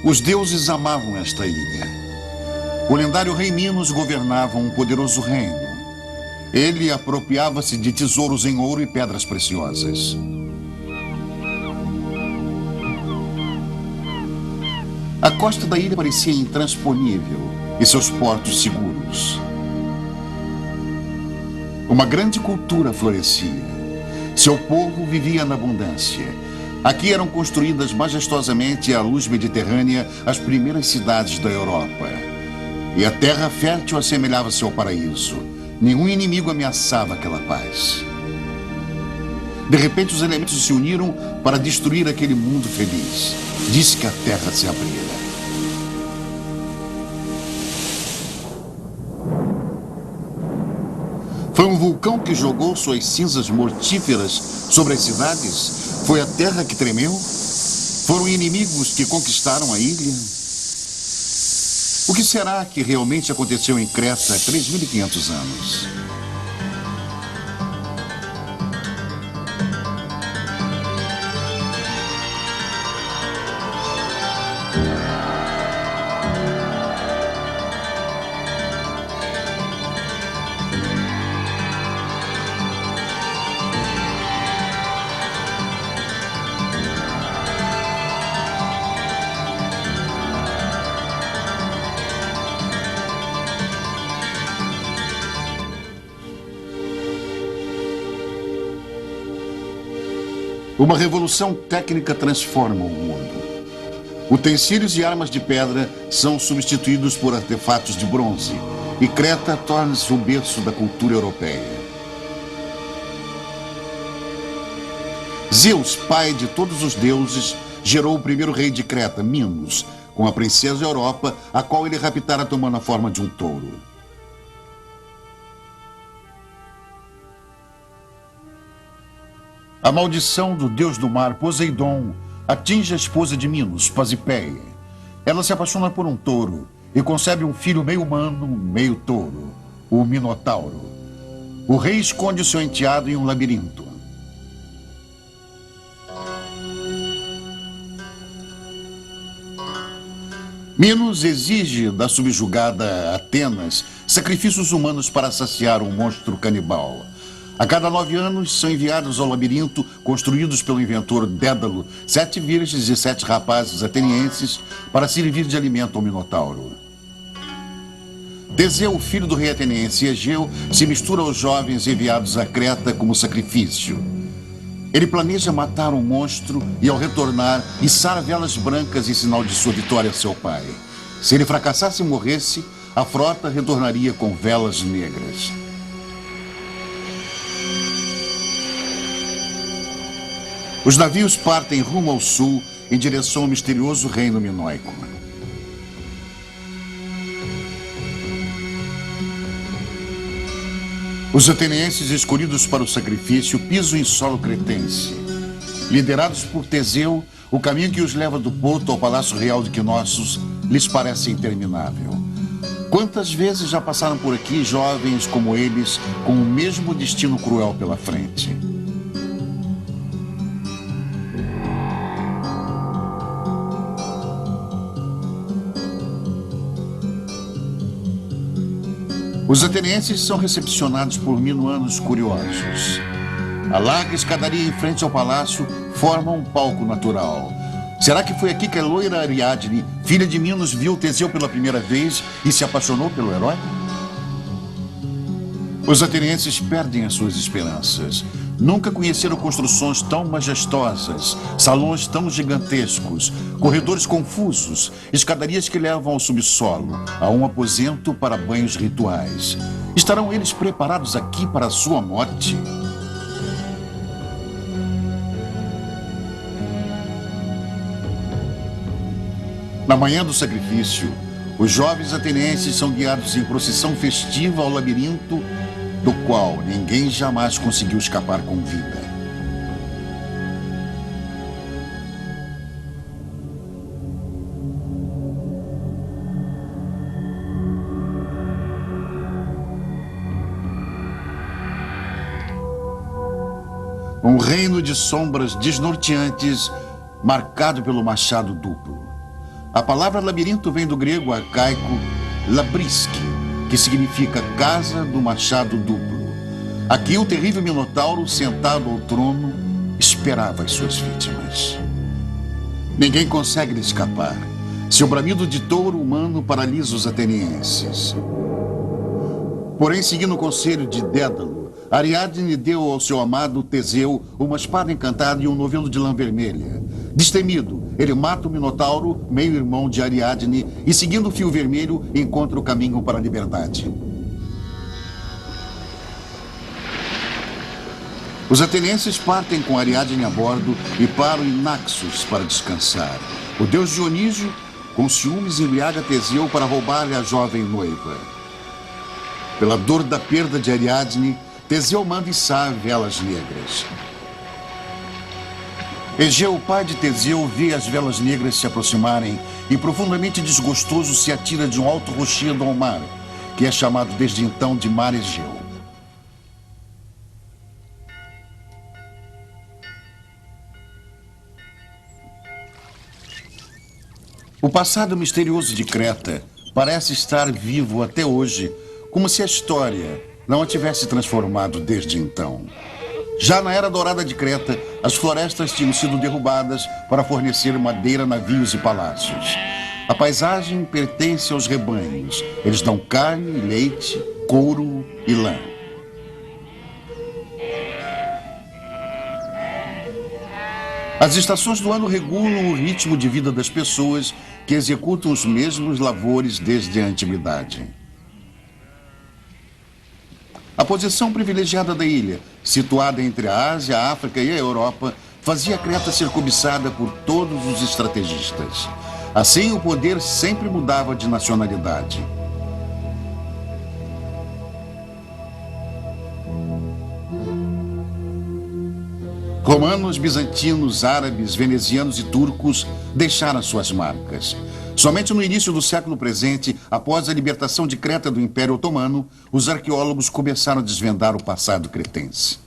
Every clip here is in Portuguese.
Os deuses amavam esta ilha. O lendário rei Minos governava um poderoso reino. Ele apropriava-se de tesouros em ouro e pedras preciosas. A costa da ilha parecia intransponível e seus portos seguros. Uma grande cultura florescia. Seu povo vivia na abundância. Aqui eram construídas majestosamente à luz mediterrânea as primeiras cidades da Europa. E a terra fértil assemelhava-se ao paraíso. Nenhum inimigo ameaçava aquela paz. De repente, os elementos se uniram para destruir aquele mundo feliz. Disse que a terra se abrira. Foi um vulcão que jogou suas cinzas mortíferas sobre as cidades? Foi a terra que tremeu? Foram inimigos que conquistaram a ilha? O que será que realmente aconteceu em Creta há 3.500 anos? Uma revolução técnica transforma o mundo. Utensílios e armas de pedra são substituídos por artefatos de bronze, e Creta torna-se o berço da cultura europeia. Zeus, pai de todos os deuses, gerou o primeiro rei de Creta, Minos, com a princesa Europa, a qual ele raptara tomando a forma de um touro. A maldição do deus do mar, Poseidon, atinge a esposa de Minos, Pasipéia. Ela se apaixona por um touro e concebe um filho meio humano, meio touro, o Minotauro. O rei esconde seu enteado em um labirinto. Minos exige da subjugada Atenas sacrifícios humanos para saciar um monstro canibal. A cada 9 anos são enviados ao labirinto, construídos pelo inventor Dédalo, 7 virgens e 7 rapazes atenienses para servir de alimento ao Minotauro. Teseu, filho do rei ateniense Egeu, se mistura aos jovens enviados a Creta como sacrifício. Ele planeja matar um monstro e, ao retornar, içar velas brancas em sinal de sua vitória a seu pai. Se ele fracassasse e morresse, a frota retornaria com velas negras. Os navios partem rumo ao sul, em direção ao misterioso reino minoico. Os atenienses escolhidos para o sacrifício pisam em solo cretense. Liderados por Teseu, o caminho que os leva do porto ao palácio real de Knossos lhes parece interminável. Quantas vezes já passaram por aqui jovens como eles, com o mesmo destino cruel pela frente? Os atenienses são recepcionados por minuanos curiosos. A larga escadaria em frente ao palácio forma um palco natural. Será que foi aqui que a loira Ariadne, filha de Minos, viu Teseu pela primeira vez e se apaixonou pelo herói? Os atenienses perdem as suas esperanças. Nunca conheceram construções tão majestosas, salões tão gigantescos, corredores confusos, escadarias que levam ao subsolo, a um aposento para banhos rituais. Estarão eles preparados aqui para a sua morte? Na manhã do sacrifício, os jovens atenienses são guiados em procissão festiva ao labirinto, do qual ninguém jamais conseguiu escapar com vida. Um reino de sombras desnorteantes, marcado pelo machado duplo. A palavra labirinto vem do grego arcaico labriske, que significa casa do machado duplo. Aqui o terrível Minotauro, sentado ao trono, esperava as suas vítimas. Ninguém consegue lhe escapar. Seu bramido de touro humano paralisa os atenienses. Porém, seguindo o conselho de Dédalo, Ariadne deu ao seu amado Teseu uma espada encantada e um novelo de lã vermelha. Destemido, ele mata o Minotauro, meio-irmão de Ariadne, e seguindo o fio vermelho, encontra o caminho para a liberdade. Os atenienses partem com Ariadne a bordo e param em Naxos para descansar. O deus Dionísio, com ciúmes, embriaga Teseu para roubar-lhe a jovem noiva. Pela dor da perda de Ariadne, Teseu manda içar velas negras. Egeu, o pai de Teseu, vê as velas negras se aproximarem e, profundamente desgostoso, se atira de um alto rochedo ao mar, que é chamado desde então de Mar Egeu. O passado misterioso de Creta parece estar vivo até hoje, como se a história não a tivesse transformado desde então. Já na Era Dourada de Creta, as florestas tinham sido derrubadas para fornecer madeira, navios e palácios. A paisagem pertence aos rebanhos. Eles dão carne, leite, couro e lã. As estações do ano regulam o ritmo de vida das pessoas que executam os mesmos lavores desde a antiguidade. A posição privilegiada da ilha, situada entre a Ásia, a África e a Europa, fazia Creta ser cobiçada por todos os estrategistas. Assim, o poder sempre mudava de nacionalidade. Romanos, bizantinos, árabes, venezianos e turcos deixaram suas marcas. Somente no início do século presente, após a libertação de Creta do Império Otomano, os arqueólogos começaram a desvendar o passado cretense.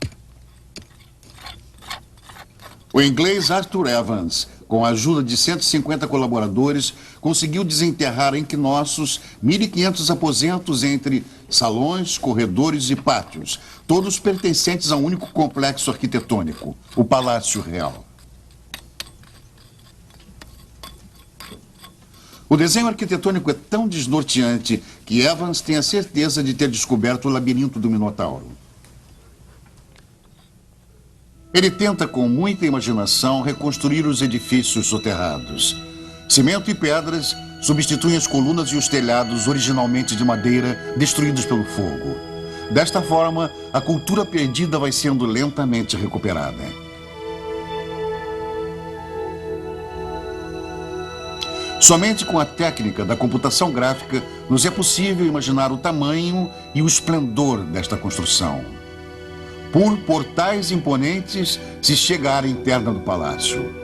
O inglês Arthur Evans, com a ajuda de 150 colaboradores, conseguiu desenterrar em Knossos 1.500 aposentos entre salões, corredores e pátios, todos pertencentes a um único complexo arquitetônico, o Palácio Real. O desenho arquitetônico é tão desnorteante que Evans tem a certeza de ter descoberto o labirinto do Minotauro. Ele tenta, com muita imaginação, reconstruir os edifícios soterrados. Cimento e pedras substituem as colunas e os telhados, originalmente de madeira, destruídos pelo fogo. Desta forma, a cultura perdida vai sendo lentamente recuperada. Somente com a técnica da computação gráfica nos é possível imaginar o tamanho e o esplendor desta construção. Por portais imponentes se chega à área interna do palácio.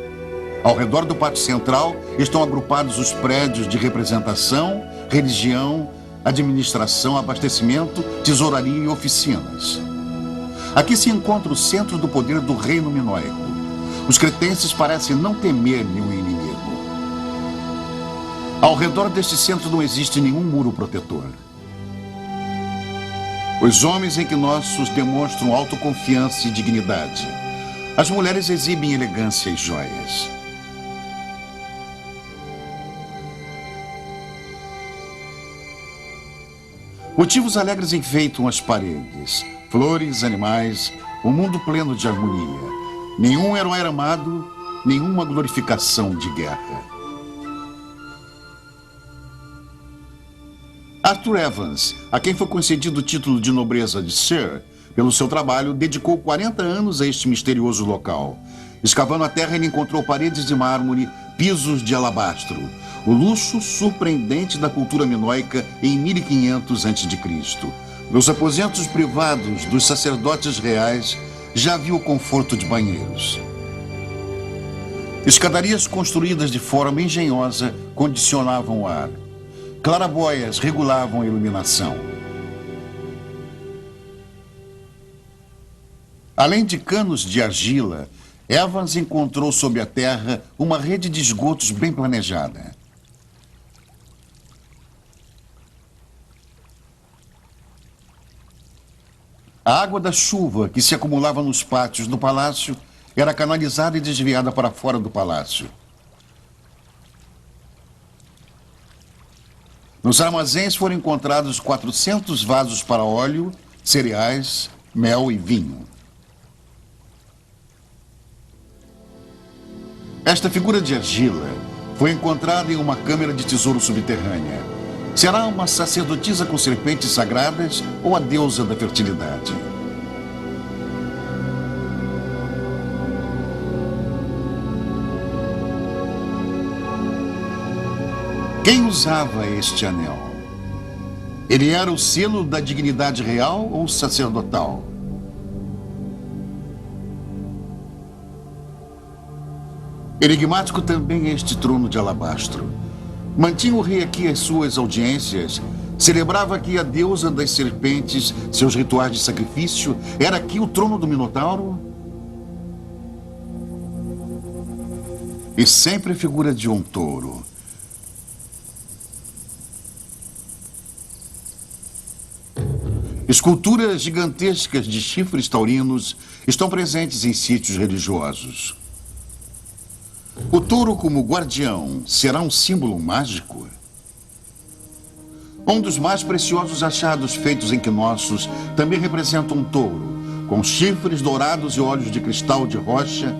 Ao redor do pátio central estão agrupados os prédios de representação, religião, administração, abastecimento, tesouraria e oficinas. Aqui se encontra o centro do poder do reino minoico. Os cretenses parecem não temer nenhum inimigo. Ao redor deste centro não existe nenhum muro protetor. Os homens em Knossos demonstram autoconfiança e dignidade. As mulheres exibem elegância e joias. Motivos alegres enfeitam as paredes. Flores, animais, um mundo pleno de harmonia. Nenhum herói armado, nenhuma glorificação de guerra. Arthur Evans, a quem foi concedido o título de nobreza de Sir, pelo seu trabalho, dedicou 40 anos a este misterioso local. Escavando a terra, ele encontrou paredes de mármore, pisos de alabastro, o luxo surpreendente da cultura minoica em 1500 a.C. Nos aposentos privados dos sacerdotes reais, já havia o conforto de banheiros. Escadarias construídas de forma engenhosa condicionavam o ar. Claraboias regulavam a iluminação. Além de canos de argila, Evans encontrou sob a terra uma rede de esgotos bem planejada. A água da chuva que se acumulava nos pátios do palácio era canalizada e desviada para fora do palácio. Nos armazéns foram encontrados 400 vasos para óleo, cereais, mel e vinho. Esta figura de argila foi encontrada em uma câmara de tesouro subterrânea. Será uma sacerdotisa com serpentes sagradas ou a deusa da fertilidade? Quem usava este anel? Ele era o selo da dignidade real ou sacerdotal? Enigmático também é este trono de alabastro. Mantinha o rei aqui as suas audiências, celebrava aqui a deusa das serpentes, seus rituais de sacrifício. Era aqui o trono do Minotauro? E sempre a figura de um touro. Esculturas gigantescas de chifres taurinos estão presentes em sítios religiosos. O touro como guardião será um símbolo mágico? Um dos mais preciosos achados feitos em Knossos também representa um touro, com chifres dourados e olhos de cristal de rocha.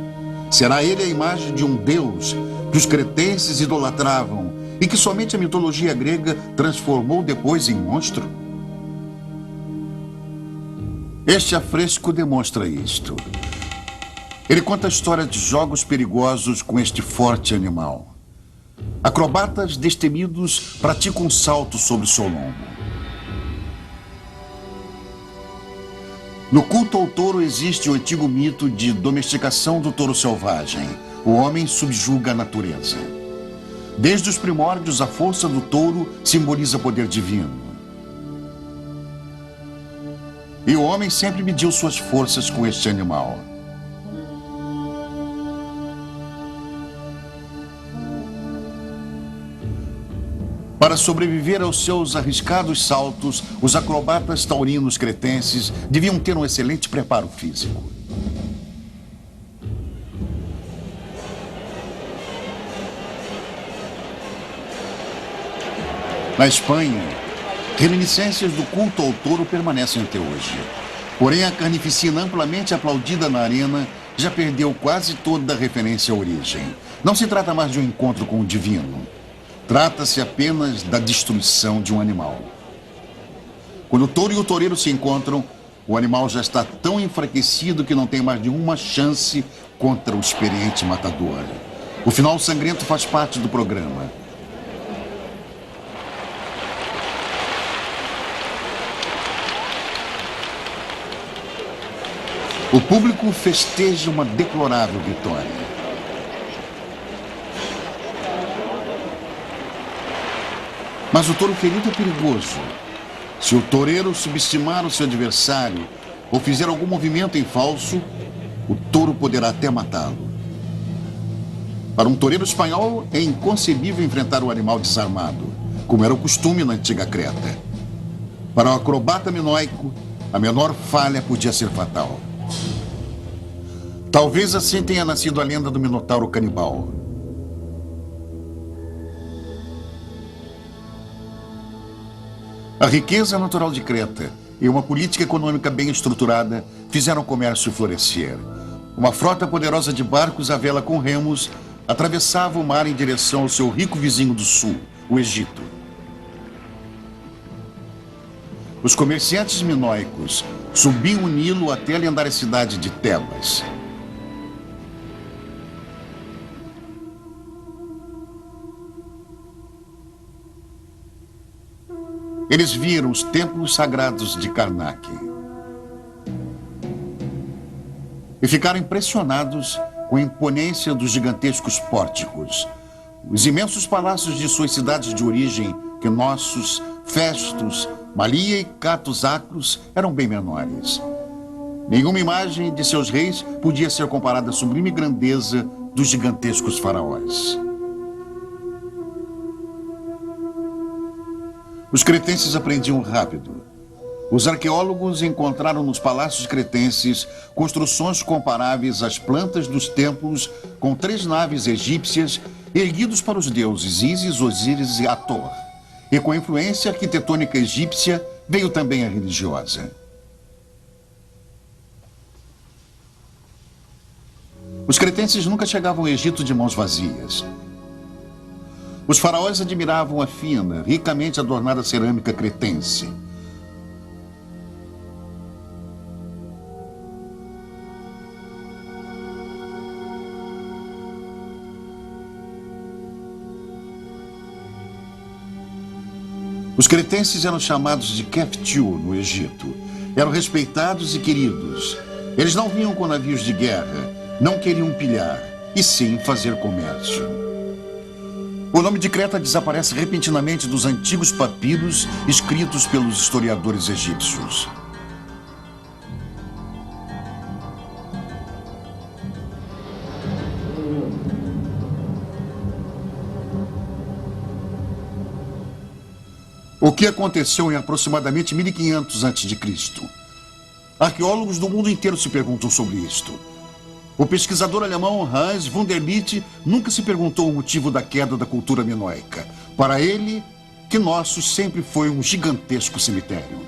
Será ele a imagem de um deus que os cretenses idolatravam e que somente a mitologia grega transformou depois em monstro? Este afresco demonstra isto. Ele conta a história de jogos perigosos com este forte animal. Acrobatas destemidos praticam um salto sobre o seu lombo. No culto ao touro existe o antigo mito de domesticação do touro selvagem. O homem subjuga a natureza. Desde os primórdios, a força do touro simboliza poder divino. E o homem sempre mediu suas forças com este animal. Para sobreviver aos seus arriscados saltos, os acrobatas taurinos cretenses deviam ter um excelente preparo físico. Na Espanha, reminiscências do culto ao touro permanecem até hoje. Porém, a carnificina amplamente aplaudida na arena já perdeu quase toda a referência à origem. Não se trata mais de um encontro com o divino. Trata-se apenas da destruição de um animal. Quando o touro e o toureiro se encontram, o animal já está tão enfraquecido que não tem mais nenhuma chance contra o experiente matador. O final sangrento faz parte do programa. O público festeja uma deplorável vitória. Mas o touro ferido é perigoso. Se o toureiro subestimar o seu adversário ou fizer algum movimento em falso, o touro poderá até matá-lo. Para um toureiro espanhol, é inconcebível enfrentar o animal desarmado, como era o costume na antiga Creta. Para o acrobata minoico, a menor falha podia ser fatal. Talvez assim tenha nascido a lenda do Minotauro canibal. A riqueza natural de Creta e uma política econômica bem estruturada fizeram o comércio florescer. Uma frota poderosa de barcos à vela com remos atravessava o mar em direção ao seu rico vizinho do sul, o Egito. Os comerciantes minoicos subiam o Nilo até a lendária cidade de Tebas. Eles viram os templos sagrados de Karnak e ficaram impressionados com a imponência dos gigantescos pórticos. Os imensos palácios de suas cidades de origem, Knossos, Festos, Malia e Catos Acros, eram bem menores. Nenhuma imagem de seus reis podia ser comparada à sublime grandeza dos gigantescos faraós. Os cretenses aprendiam rápido. Os arqueólogos encontraram nos palácios cretenses construções comparáveis às plantas dos templos com 3 naves egípcias erguidos para os deuses Ísis, Osíris e Hathor. E com a influência arquitetônica egípcia veio também a religiosa. Os cretenses nunca chegavam ao Egito de mãos vazias. Os faraós admiravam a fina, ricamente adornada cerâmica cretense. Os cretenses eram chamados de Keftiu no Egito. Eram respeitados e queridos. Eles não vinham com navios de guerra, não queriam pilhar, e sim fazer comércio. O nome de Creta desaparece repentinamente dos antigos papiros escritos pelos historiadores egípcios. O que aconteceu em aproximadamente 1500 a.C.? Arqueólogos do mundo inteiro se perguntam sobre isto. O pesquisador alemão Hans Wunderlich nunca se perguntou o motivo da queda da cultura minoica. Para ele, Knossos sempre foi um gigantesco cemitério.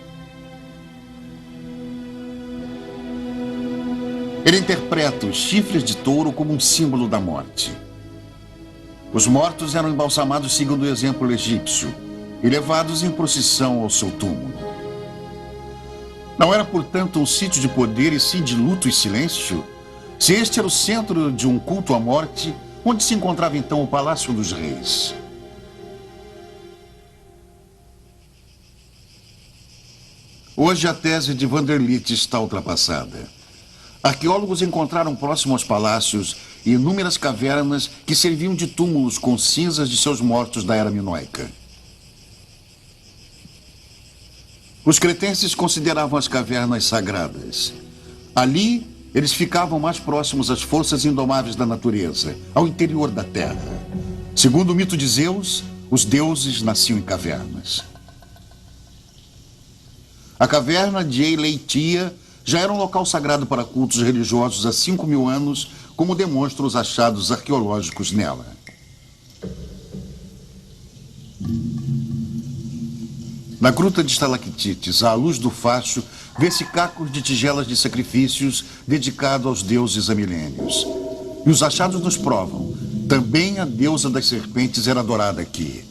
Ele interpreta os chifres de touro como um símbolo da morte. Os mortos eram embalsamados segundo o exemplo egípcio e levados em procissão ao seu túmulo. Não era, portanto, um sítio de poder e sim de luto e silêncio? Se este era o centro de um culto à morte, onde se encontrava então o Palácio dos Reis? Hoje a tese de Wunderlich está ultrapassada. Arqueólogos encontraram próximo aos palácios inúmeras cavernas que serviam de túmulos com cinzas de seus mortos da era minoica. Os cretenses consideravam as cavernas sagradas. Ali, eles ficavam mais próximos às forças indomáveis da natureza, ao interior da terra. Segundo o mito de Zeus, os deuses nasciam em cavernas. A caverna de Eileitia já era um local sagrado para cultos religiosos há 5.000 anos, como demonstram os achados arqueológicos nela. Na gruta de estalactites, à luz do facho, vê-se cacos de tigelas de sacrifícios dedicados aos deuses há milênios. E os achados nos provam, também a deusa das serpentes era adorada aqui.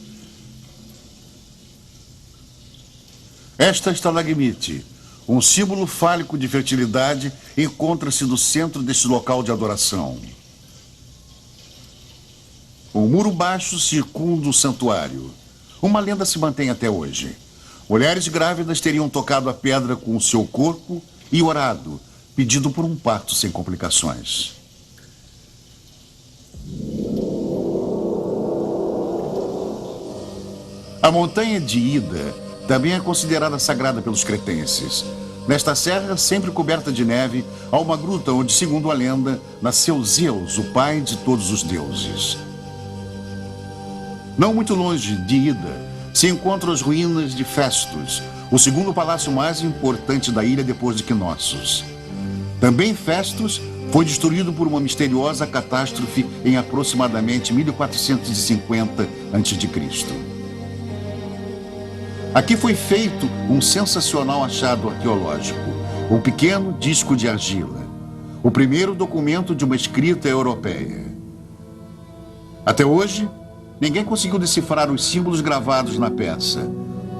Esta estalagmite, um símbolo fálico de fertilidade, encontra-se no centro deste local de adoração. Um muro baixo circunda o santuário. Uma lenda se mantém até hoje. Mulheres grávidas teriam tocado a pedra com o seu corpo e orado, pedindo por um parto sem complicações. A montanha de Ida também é considerada sagrada pelos cretenses. Nesta serra, sempre coberta de neve, há uma gruta onde, segundo a lenda, nasceu Zeus, o pai de todos os deuses. Não muito longe de Ida, se encontram as ruínas de Festus, o segundo palácio mais importante da ilha depois de Knossos. Também Festus foi destruído por uma misteriosa catástrofe em aproximadamente 1450 a.C. Aqui foi feito um sensacional achado arqueológico, um pequeno disco de argila, o primeiro documento de uma escrita europeia. Até hoje, ninguém conseguiu decifrar os símbolos gravados na peça.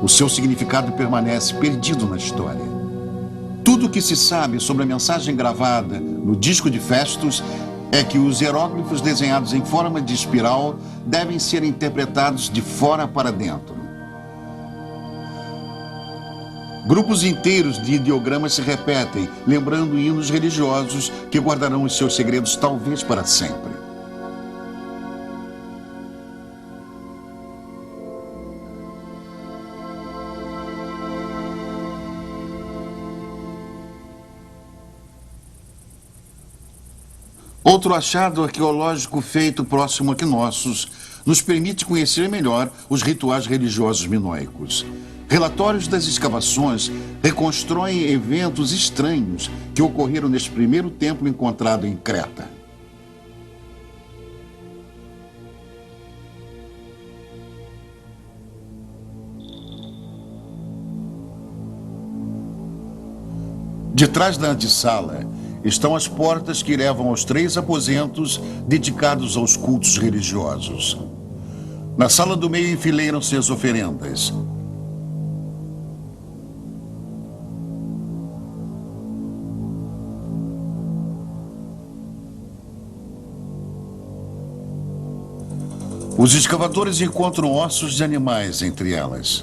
O seu significado permanece perdido na história. Tudo o que se sabe sobre a mensagem gravada no disco de Festus é que os hieróglifos desenhados em forma de espiral devem ser interpretados de fora para dentro. Grupos inteiros de ideogramas se repetem, lembrando hinos religiosos que guardarão os seus segredos talvez para sempre. Outro achado arqueológico feito próximo a Knossos nos permite conhecer melhor os rituais religiosos minoicos. Relatórios das escavações reconstroem eventos estranhos que ocorreram neste primeiro templo encontrado em Creta. De trás da antessala estão as portas que levam aos 3 aposentos dedicados aos cultos religiosos. Na sala do meio enfileiram-se as oferendas. Os escavadores encontram ossos de animais entre elas.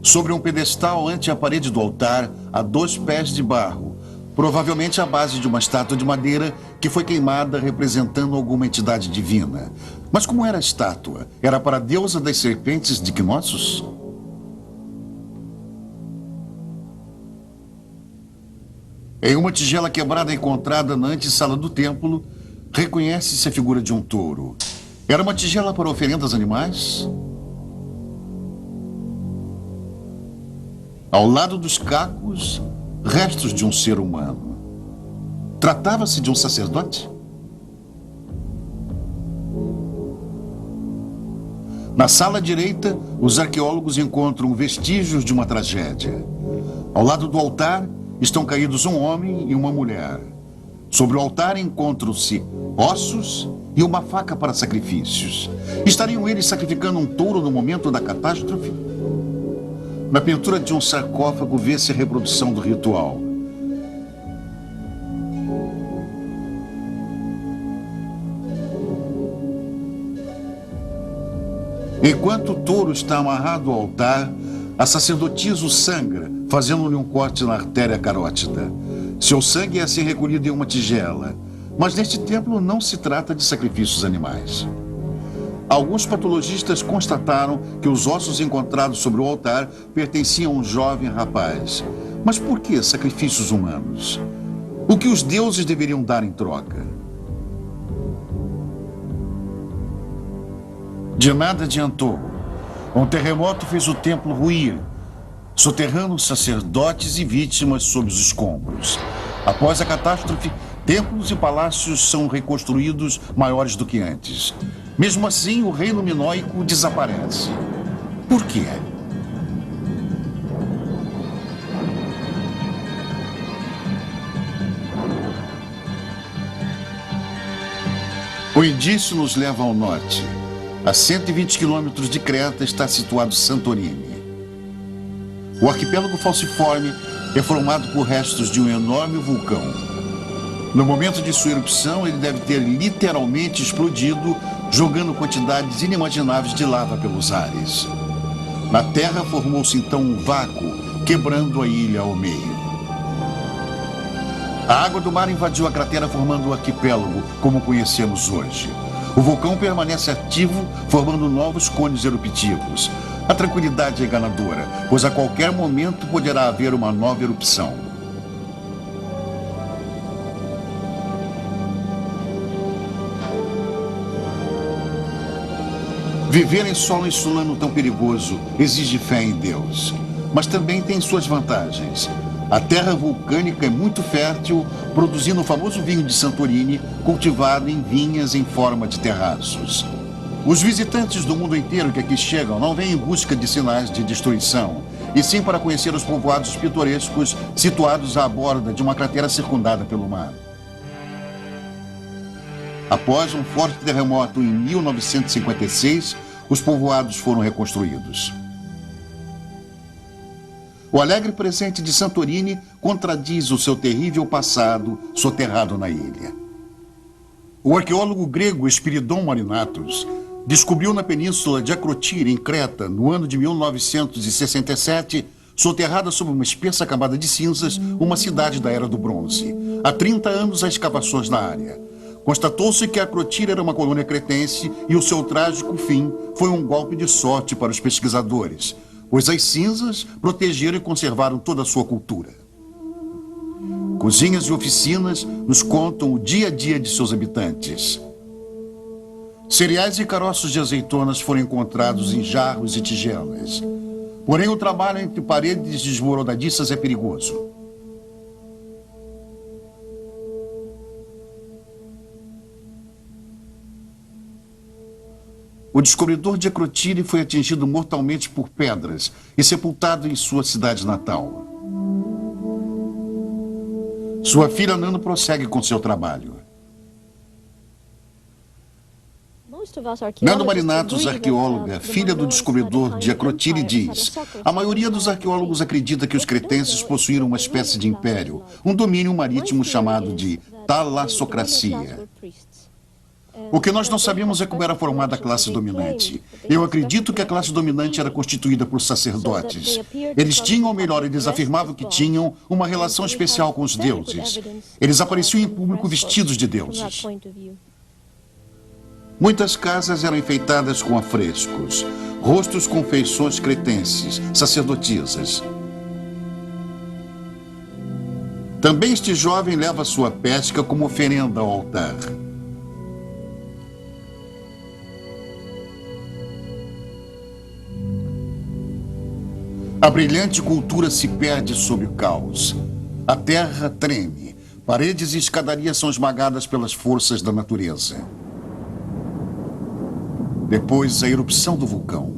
Sobre um pedestal ante a parede do altar, há 2 pés de barro, provavelmente a base de uma estátua de madeira que foi queimada representando alguma entidade divina. Mas como era a estátua? Era para a deusa das serpentes de Knossos? Em uma tigela quebrada encontrada na antessala do templo, reconhece-se a figura de um touro. Era uma tigela para oferendas animais? Ao lado dos cacos, restos de um ser humano. Tratava-se de um sacerdote? Na sala direita, os arqueólogos encontram vestígios de uma tragédia. Ao lado do altar, estão caídos um homem e uma mulher. Sobre o altar encontram-se ossos e uma faca para sacrifícios. Estariam eles sacrificando um touro no momento da catástrofe? Na pintura de um sarcófago vê-se a reprodução do ritual. Enquanto o touro está amarrado ao altar, a sacerdotisa o sangra, fazendo-lhe um corte na artéria carótida. Seu sangue é assim recolhido em uma tigela. Mas neste templo não se trata de sacrifícios animais. Alguns patologistas constataram que os ossos encontrados sobre o altar pertenciam a um jovem rapaz. Mas por que sacrifícios humanos? O que os deuses deveriam dar em troca? De nada adiantou. Um terremoto fez o templo ruir, soterrando sacerdotes e vítimas sob os escombros. Após a catástrofe, templos e palácios são reconstruídos maiores do que antes. Mesmo assim, o reino minoico desaparece. Por quê? O indício nos leva ao norte. A 120 quilômetros de Creta está situado Santorini. O arquipélago falciforme é formado por restos de um enorme vulcão. No momento de sua erupção, ele deve ter literalmente explodido, jogando quantidades inimagináveis de lava pelos ares. Na Terra formou-se então um vácuo, quebrando a ilha ao meio. A água do mar invadiu a cratera, formando o arquipélago como conhecemos hoje. O vulcão permanece ativo, formando novos cones eruptivos. A tranquilidade é enganadora, pois a qualquer momento poderá haver uma nova erupção. Viver em solo insulano tão perigoso exige fé em Deus, mas também tem suas vantagens. A terra vulcânica é muito fértil, produzindo o famoso vinho de Santorini, cultivado em vinhas em forma de terraços. Os visitantes do mundo inteiro que aqui chegam não vêm em busca de sinais de destruição, e sim para conhecer os povoados pitorescos situados à borda de uma cratera circundada pelo mar. Após um forte terremoto em 1956, os povoados foram reconstruídos. O alegre presente de Santorini contradiz o seu terrível passado soterrado na ilha. O arqueólogo grego Espiridon Marinatos descobriu na península de Acrotiri, em Creta, no ano de 1967, soterrada sob uma espessa camada de cinzas, uma cidade da Era do Bronze. Há 30 anos há escavações na área. Constatou-se que Acrotiri era uma colônia cretense e o seu trágico fim foi um golpe de sorte para os pesquisadores, pois as cinzas protegeram e conservaram toda a sua cultura. Cozinhas e oficinas nos contam o dia a dia de seus habitantes. Cereais e caroços de azeitonas foram encontrados em jarros e tigelas. Porém, o trabalho entre paredes desmoronadiças é perigoso. O descobridor de Akrotiri foi atingido mortalmente por pedras e sepultado em sua cidade natal. Sua filha Nano prossegue com seu trabalho. Nando Marinatos, arqueóloga, filha do descobridor de Akrotiri, diz: a maioria dos arqueólogos acredita que os cretenses possuíram uma espécie de império, um domínio marítimo chamado de talassocracia. O que nós não sabemos é como era formada a classe dominante. Eu acredito que a classe dominante era constituída por sacerdotes. Eles tinham, ou melhor, eles afirmavam que tinham uma relação especial com os deuses. Eles apareciam em público vestidos de deuses. Muitas casas eram enfeitadas com afrescos, rostos com feições cretenses, sacerdotisas. Também este jovem leva sua pesca como oferenda ao altar. A brilhante cultura se perde sob o caos. A terra treme. Paredes e escadarias são esmagadas pelas forças da natureza. Depois, a erupção do vulcão.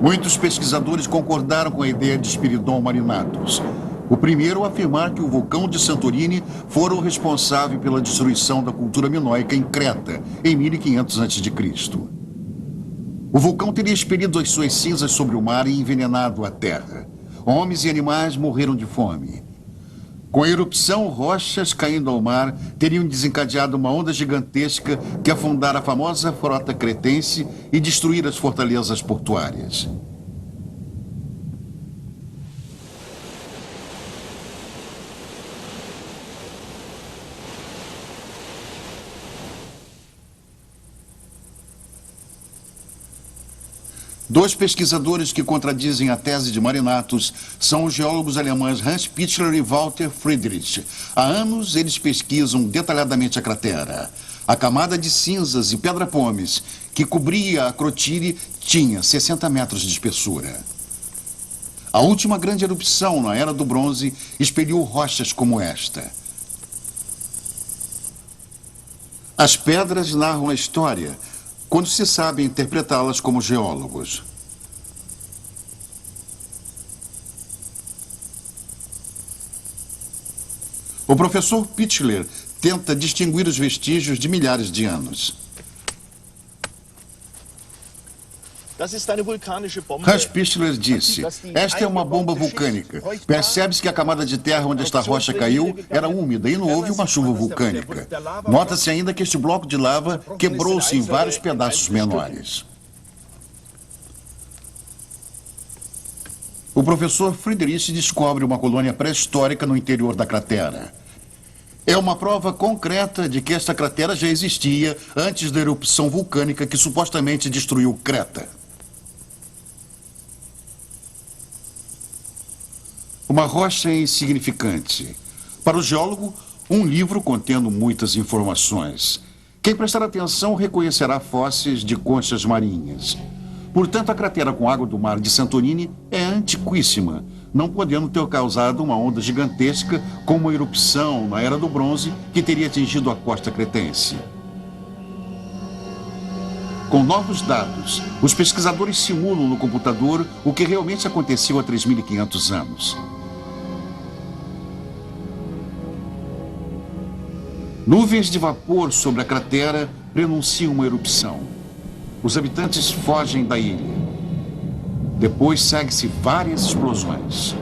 Muitos pesquisadores concordaram com a ideia de Spiridon Marinatus. O primeiro a afirmar que o vulcão de Santorini fora o responsável pela destruição da cultura minoica em Creta, em 1500 a.C. O vulcão teria expelido as suas cinzas sobre o mar e envenenado a terra. Homens e animais morreram de fome. Com a erupção, rochas caindo ao mar teriam desencadeado uma onda gigantesca que afundara a famosa frota cretense e destruir as fortalezas portuárias. Dois pesquisadores que contradizem a tese de Marinatus são os geólogos alemães Hans Pichler e Walter Friedrich. Há anos, eles pesquisam detalhadamente a cratera. A camada de cinzas e pedra-pomes que cobria a Akrotiri tinha 60 metros de espessura. A última grande erupção na Era do Bronze expeliu rochas como esta. As pedras narram a história quando se sabe interpretá-las como geólogos. O professor Pichler tenta distinguir os vestígios de milhares de anos. Hans Pichler disse: esta é uma bomba vulcânica. Percebe-se que a camada de terra onde esta rocha caiu era úmida e não houve uma chuva vulcânica. Nota-se ainda que este bloco de lava quebrou-se em vários pedaços menores. O professor Friedrich descobre uma colônia pré-histórica no interior da cratera. É uma prova concreta de que esta cratera já existia antes da erupção vulcânica que supostamente destruiu Creta. Uma rocha insignificante. Para o geólogo, um livro contendo muitas informações. Quem prestar atenção reconhecerá fósseis de conchas marinhas. Portanto, a cratera com água do mar de Santorini é antiquíssima, não podendo ter causado uma onda gigantesca como a erupção na Era do Bronze que teria atingido a costa cretense. Com novos dados, os pesquisadores simulam no computador o que realmente aconteceu há 3.500 anos. Nuvens de vapor sobre a cratera prenunciam uma erupção. Os habitantes fogem da ilha. Depois segue-se várias explosões.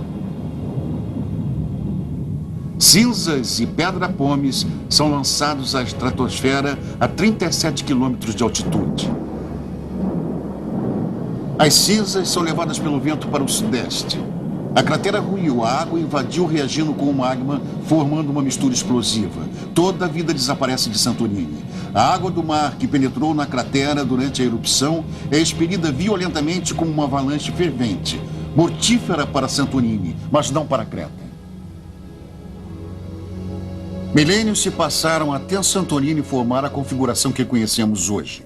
Cinzas e pedra-pomes são lançados à estratosfera a 37 quilômetros de altitude. As cinzas são levadas pelo vento para o sudeste. A cratera ruiu, a água invadiu reagindo com o magma, formando uma mistura explosiva. Toda a vida desaparece de Santorini. A água do mar que penetrou na cratera durante a erupção é expelida violentamente como uma avalanche fervente, mortífera para Santorini, mas não para Creta. Milênios se passaram até Santorini formar a configuração que conhecemos hoje.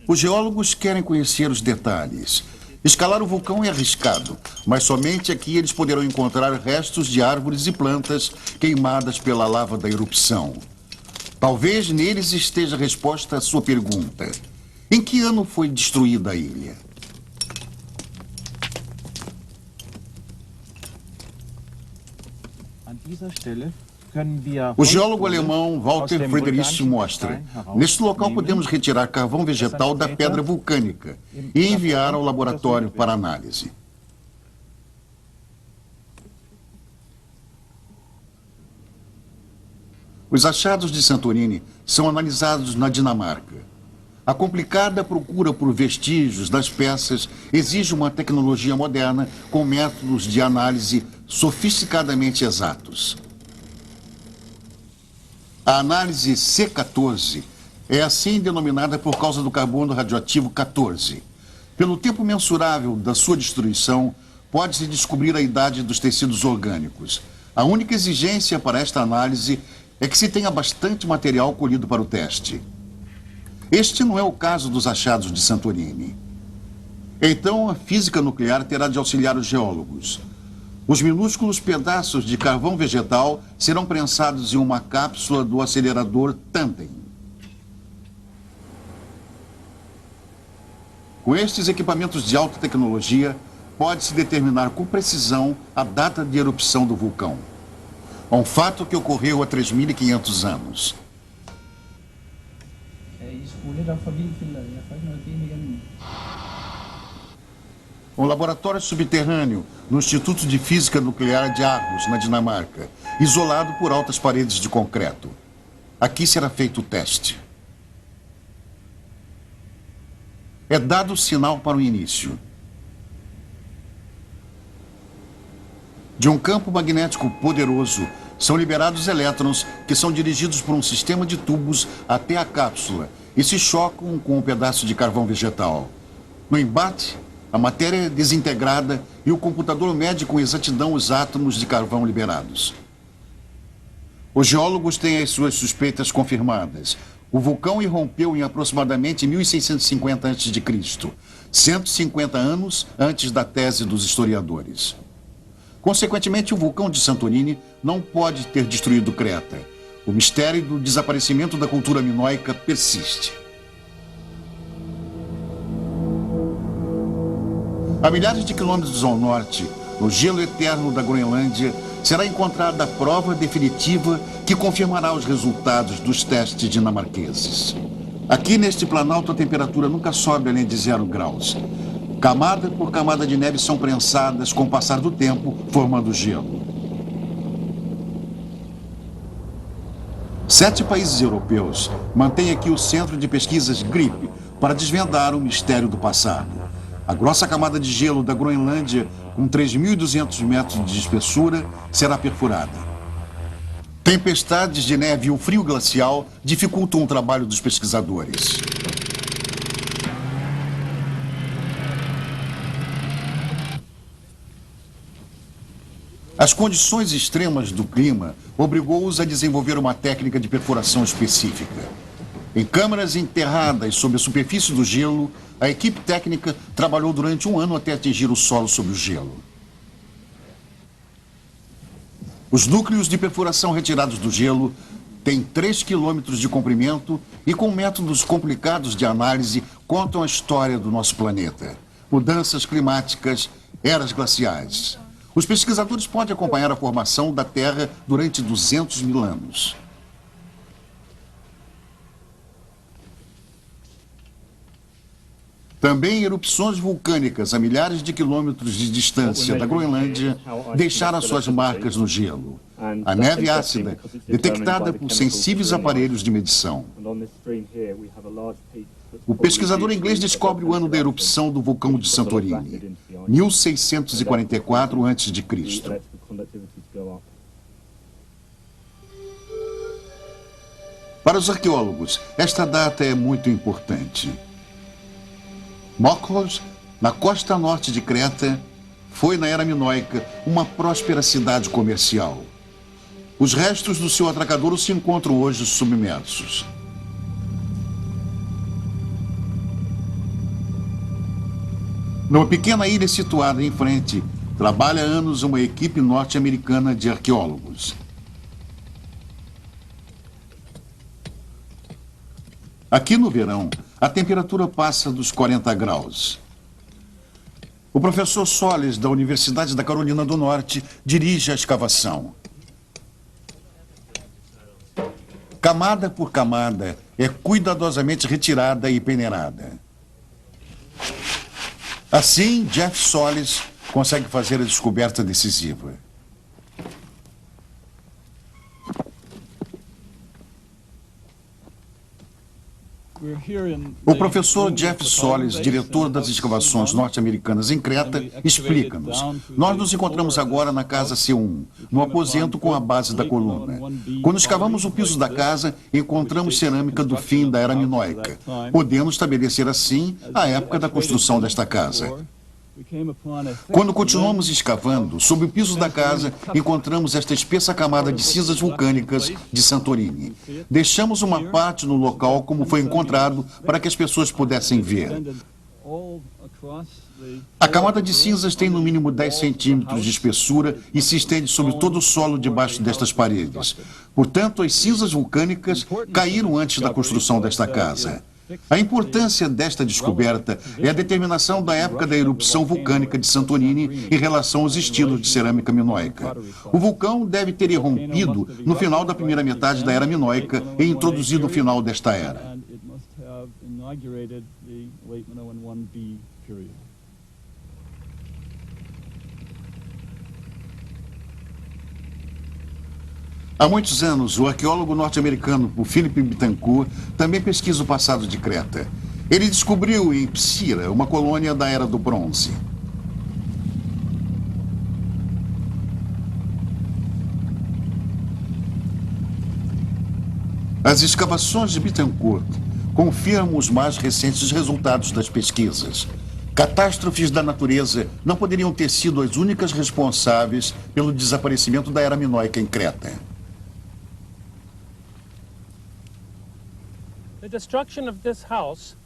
Os geólogos querem conhecer os detalhes. Escalar o vulcão é arriscado, mas somente aqui eles poderão encontrar restos de árvores e plantas queimadas pela lava da erupção. Talvez neles esteja a resposta à sua pergunta. Em que ano foi destruída a ilha? O geólogo alemão Walter Friedrich mostra: neste local podemos retirar carvão vegetal da pedra vulcânica e enviar ao laboratório para análise. Os achados de Santorini são analisados na Dinamarca. A complicada procura por vestígios das peças exige uma tecnologia moderna com métodos de análise sofisticadamente exatos. A análise C14 é assim denominada por causa do carbono radioativo 14. Pelo tempo mensurável da sua destruição, pode-se descobrir a idade dos tecidos orgânicos. A única exigência para esta análise é que se tenha bastante material colhido para o teste. Este não é o caso dos achados de Santorini. Então, a física nuclear terá de auxiliar os geólogos. Os minúsculos pedaços de carvão vegetal serão prensados em uma cápsula do acelerador Tandem. Com estes equipamentos de alta tecnologia, pode-se determinar com precisão a data de erupção do vulcão. Um fato que ocorreu há 3.500 anos. Um laboratório subterrâneo no Instituto de Física Nuclear de Aarhus, na Dinamarca, isolado por altas paredes de concreto. Aqui será feito o teste. É dado o sinal para o início. De um campo magnético poderoso, são liberados elétrons que são dirigidos por um sistema de tubos até a cápsula e se chocam com um pedaço de carvão vegetal. No embate, a matéria é desintegrada e o computador mede com exatidão os átomos de carvão liberados. Os geólogos têm as suas suspeitas confirmadas. O vulcão irrompeu em aproximadamente 1650 a.C., 150 anos antes da tese dos historiadores. Consequentemente, o vulcão de Santorini não pode ter destruído Creta. O mistério do desaparecimento da cultura minoica persiste. A milhares de quilômetros ao norte, no gelo eterno da Groenlândia, será encontrada a prova definitiva que confirmará os resultados dos testes dinamarqueses. Aqui neste planalto a temperatura nunca sobe além de 0 graus. Camada por camada de neve são prensadas com o passar do tempo, formando gelo. 7 países europeus mantêm aqui o Centro de Pesquisas GRIP para desvendar o mistério do passado. A grossa camada de gelo da Groenlândia, com 3.200 metros de espessura, será perfurada. Tempestades de neve e o frio glacial dificultam o trabalho dos pesquisadores. As condições extremas do clima obrigou-os a desenvolver uma técnica de perfuração específica. Em câmaras enterradas sob a superfície do gelo, a equipe técnica trabalhou durante um ano até atingir o solo sob o gelo. Os núcleos de perfuração retirados do gelo têm 3 quilômetros de comprimento e, com métodos complicados de análise, contam a história do nosso planeta. Mudanças climáticas, eras glaciais. Os pesquisadores podem acompanhar a formação da Terra durante 200 mil anos. Também erupções vulcânicas a milhares de quilômetros de distância da Groenlândia deixaram suas marcas no gelo. A neve ácida, detectada por sensíveis aparelhos de medição. O pesquisador inglês descobre o ano da erupção do vulcão de Santorini, 1644 a.C. Para os arqueólogos, esta data é muito importante. Mokros, na costa norte de Creta, foi, na era minoica, uma próspera cidade comercial. Os restos do seu atracadouro se encontram hoje submersos. Numa pequena ilha situada em frente, trabalha há anos uma equipe norte-americana de arqueólogos. Aqui no verão, a temperatura passa dos 40 graus. O professor Solis, da Universidade da Carolina do Norte, dirige a escavação. Camada por camada, é cuidadosamente retirada e peneirada. Assim, Jeff Solis consegue fazer a descoberta decisiva. O professor Jeff Solis, diretor das escavações norte-americanas em Creta, explica-nos. Nós nos encontramos agora na casa C1, no aposento com a base da coluna. Quando escavamos o piso da casa, encontramos cerâmica do fim da Era Minoica. Podemos estabelecer assim a época da construção desta casa. Quando continuamos escavando, sob o piso da casa, encontramos esta espessa camada de cinzas vulcânicas de Santorini. Deixamos uma parte no local como foi encontrado para que as pessoas pudessem ver. A camada de cinzas tem no mínimo 10 centímetros de espessura e se estende sobre todo o solo debaixo destas paredes. Portanto, as cinzas vulcânicas caíram antes da construção desta casa. A importância desta descoberta é a determinação da época da erupção vulcânica de Santorini em relação aos estilos de cerâmica minoica. O vulcão deve ter irrompido no final da primeira metade da Era Minoica e introduzido o final desta era. Há muitos anos, o arqueólogo norte-americano Philip Bittencourt também pesquisa o passado de Creta. Ele descobriu em Psira uma colônia da Era do Bronze. As escavações de Bittencourt confirmam os mais recentes resultados das pesquisas. Catástrofes da natureza não poderiam ter sido as únicas responsáveis pelo desaparecimento da Era Minoica em Creta.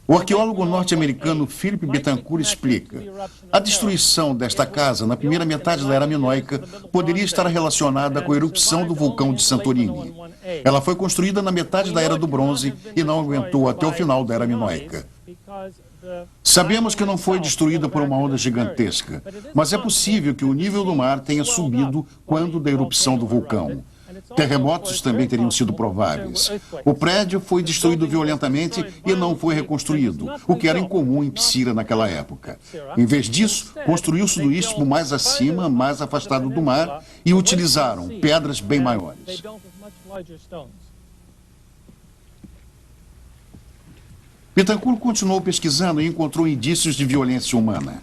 O arqueólogo norte-americano Philip Bittencourt explica: a destruição desta casa na primeira metade da Era Minoica poderia estar relacionada com a erupção do vulcão de Santorini. Ela foi construída na metade da Era do Bronze e não aguentou até o final da Era Minoica. Sabemos que não foi destruída por uma onda gigantesca, mas é possível que o nível do mar tenha subido quando da erupção do vulcão. Terremotos também teriam sido prováveis. O prédio foi destruído violentamente e não foi reconstruído, o que era incomum em Psira naquela época. Em vez disso, construiu-se no istmo mais acima, mais afastado do mar, e utilizaram pedras bem maiores. Bittencourt continuou pesquisando e encontrou indícios de violência humana.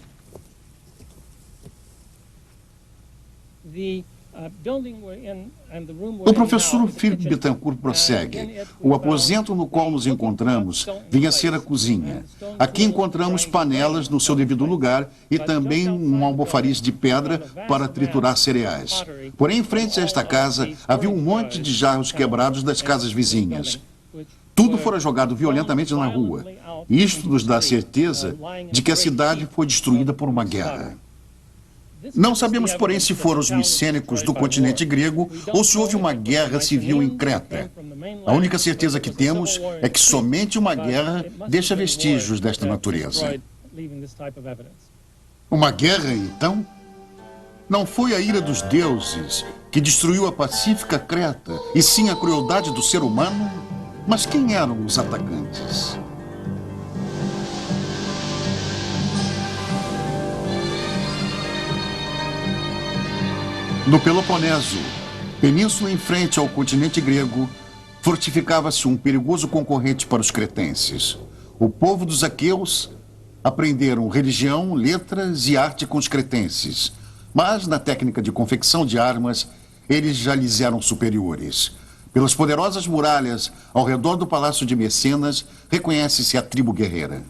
O professor Philip Bittencourt prossegue. O aposento no qual nos encontramos vinha a ser a cozinha. Aqui encontramos panelas no seu devido lugar e também um almofariz de pedra para triturar cereais. Porém, em frente a esta casa, havia um monte de jarros quebrados das casas vizinhas. Tudo fora jogado violentamente na rua. Isto nos dá a certeza de que a cidade foi destruída por uma guerra. Não sabemos, porém, se foram os micênicos do continente grego ou se houve uma guerra civil em Creta. A única certeza que temos é que somente uma guerra deixa vestígios desta natureza. Uma guerra, então? Não foi a ira dos deuses que destruiu a pacífica Creta, e sim a crueldade do ser humano? Mas quem eram os atacantes? No Peloponeso, península em frente ao continente grego, fortificava-se um perigoso concorrente para os cretenses. O povo dos aqueus aprenderam religião, letras e arte com os cretenses, mas na técnica de confecção de armas, eles já lhes eram superiores. Pelas poderosas muralhas ao redor do palácio de Mecenas, reconhece-se a tribo guerreira.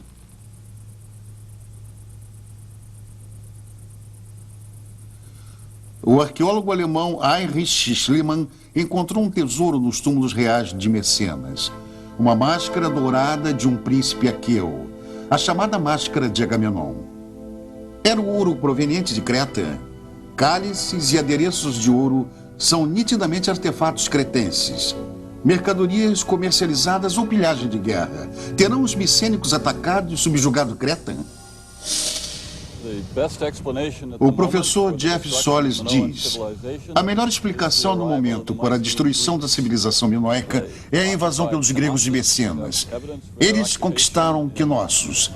O arqueólogo alemão Heinrich Schliemann encontrou um tesouro nos túmulos reais de Mecenas. Uma máscara dourada de um príncipe aqueu, a chamada máscara de Agamenon. Era o ouro proveniente de Creta. Cálices e adereços de ouro são nitidamente artefatos cretenses. Mercadorias comercializadas ou pilhagem de guerra. Terão os micênicos atacado e subjugado Creta? O professor Jeff Solis diz: a melhor explicação no momento para a destruição da civilização minoica é a invasão pelos gregos de Mecenas. Eles conquistaram Knossos.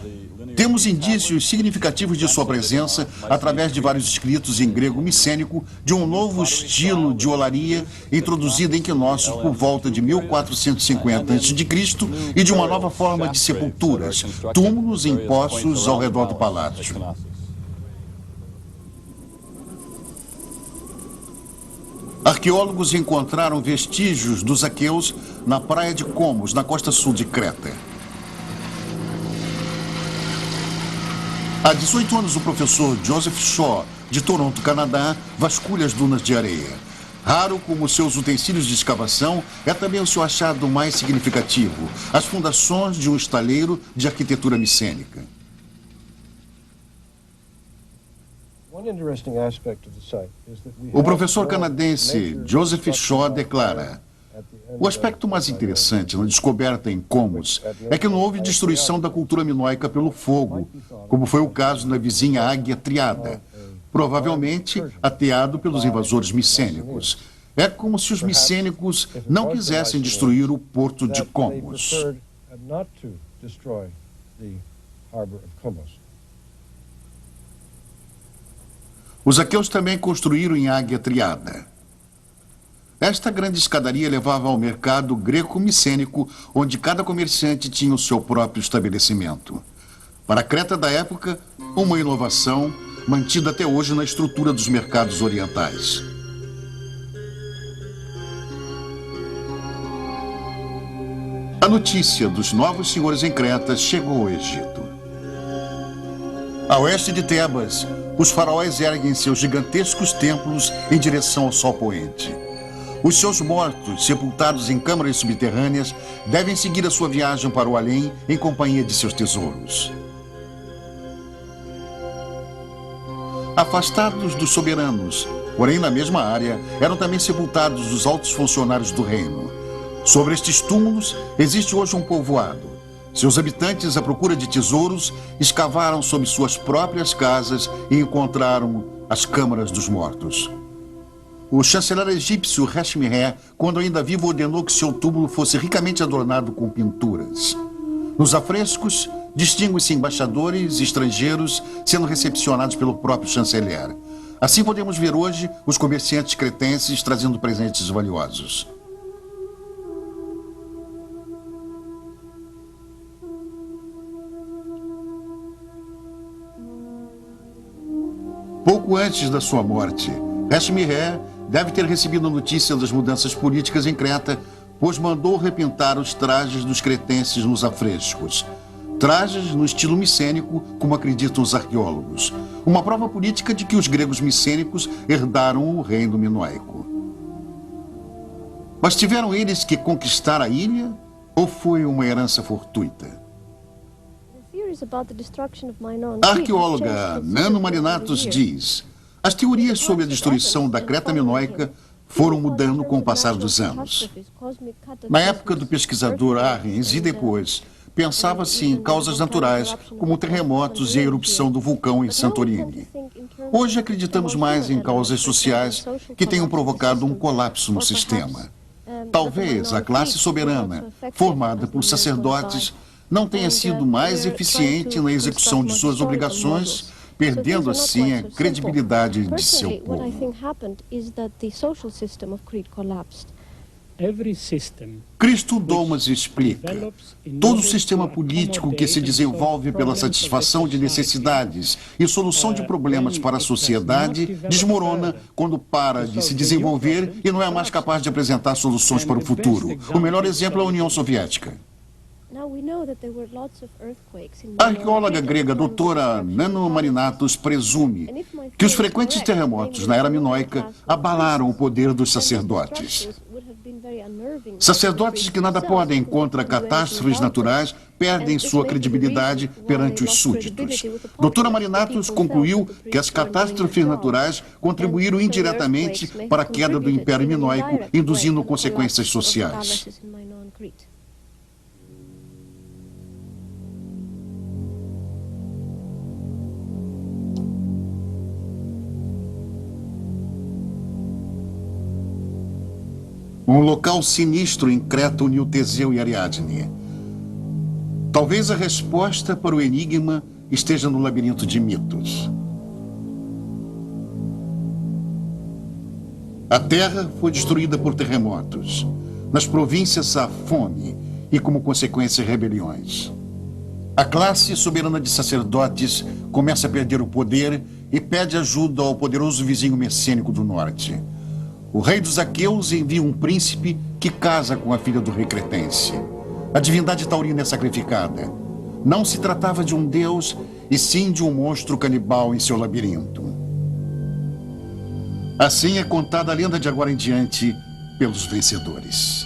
Temos indícios significativos de sua presença através de vários escritos em grego micênico de um novo estilo de olaria introduzida em Knossos por volta de 1450 a.C. e de uma nova forma de sepulturas, túmulos em poços ao redor do palácio. Arqueólogos encontraram vestígios dos aqueus na praia de Comos, na costa sul de Creta. Há 18 anos, o professor Joseph Shaw, de Toronto, Canadá, vasculha as dunas de areia. Raro como seus utensílios de escavação, é também o seu achado mais significativo: as fundações de um estaleiro de arquitetura micênica. O professor canadense Joseph Shaw declara: o aspecto mais interessante na descoberta em Comos é que não houve destruição da cultura minoica pelo fogo, como foi o caso na vizinha Águia Triada, provavelmente ateado pelos invasores micênicos. É como se os micênicos não quisessem destruir o porto de Comos. Os aqueus também construíram em Águia Triada. Esta grande escadaria levava ao mercado greco-micênico, onde cada comerciante tinha o seu próprio estabelecimento. Para a Creta da época, uma inovação mantida até hoje na estrutura dos mercados orientais. A notícia dos novos senhores em Creta chegou ao Egito. A oeste de Tebas, os faraós erguem seus gigantescos templos em direção ao sol poente. Os seus mortos, sepultados em câmaras subterrâneas, devem seguir a sua viagem para o além em companhia de seus tesouros. Afastados dos soberanos, porém na mesma área, eram também sepultados os altos funcionários do reino. Sobre estes túmulos existe hoje um povoado. Seus habitantes, à procura de tesouros, escavaram sob suas próprias casas e encontraram as câmaras dos mortos. O chanceler egípcio Hashmi-Re, quando ainda vivo, ordenou que seu túmulo fosse ricamente adornado com pinturas. Nos afrescos, distinguem-se embaixadores estrangeiros sendo recepcionados pelo próprio chanceler. Assim podemos ver hoje os comerciantes cretenses trazendo presentes valiosos. Pouco antes da sua morte, Hashmi-Re deve ter recebido notícia das mudanças políticas em Creta, pois mandou repintar os trajes dos cretenses nos afrescos. Trajes no estilo micênico, como acreditam os arqueólogos. Uma prova política de que os gregos micênicos herdaram o reino minoico. Mas tiveram eles que conquistar a ilha, ou foi uma herança fortuita? A arqueóloga Nano Marinatos diz: as teorias sobre a destruição da Creta minoica foram mudando com o passar dos anos. Na época do pesquisador Arens e depois, pensava-se em causas naturais, como terremotos e a erupção do vulcão em Santorini. Hoje acreditamos mais em causas sociais que tenham provocado um colapso no sistema. Talvez a classe soberana, formada por sacerdotes, não tenha sido mais eficiente na execução de suas obrigações, perdendo assim a credibilidade de seu povo. Cristo Domas explica: todo sistema político que se desenvolve pela satisfação de necessidades e solução de problemas para a sociedade desmorona quando para de se desenvolver e não é mais capaz de apresentar soluções para o futuro. O melhor exemplo é a União Soviética. A arqueóloga grega doutora Nano Marinatos presume que os frequentes terremotos na era minoica abalaram o poder dos sacerdotes. Sacerdotes que nada podem contra catástrofes naturais perdem sua credibilidade perante os súditos. Doutora Marinatos concluiu que as catástrofes naturais contribuíram indiretamente para a queda do Império Minoico, induzindo consequências sociais. Um local sinistro em Creta uniu Teseu e Ariadne. Talvez a resposta para o enigma esteja no labirinto de mitos. A terra foi destruída por terremotos. Nas províncias há fome e, como consequência, rebeliões. A classe soberana de sacerdotes começa a perder o poder e pede ajuda ao poderoso vizinho messênico do norte. O rei dos aqueus envia um príncipe que casa com a filha do rei cretense. A divindade taurina é sacrificada. Não se tratava de um deus, e sim de um monstro canibal em seu labirinto. Assim é contada a lenda de agora em diante pelos vencedores.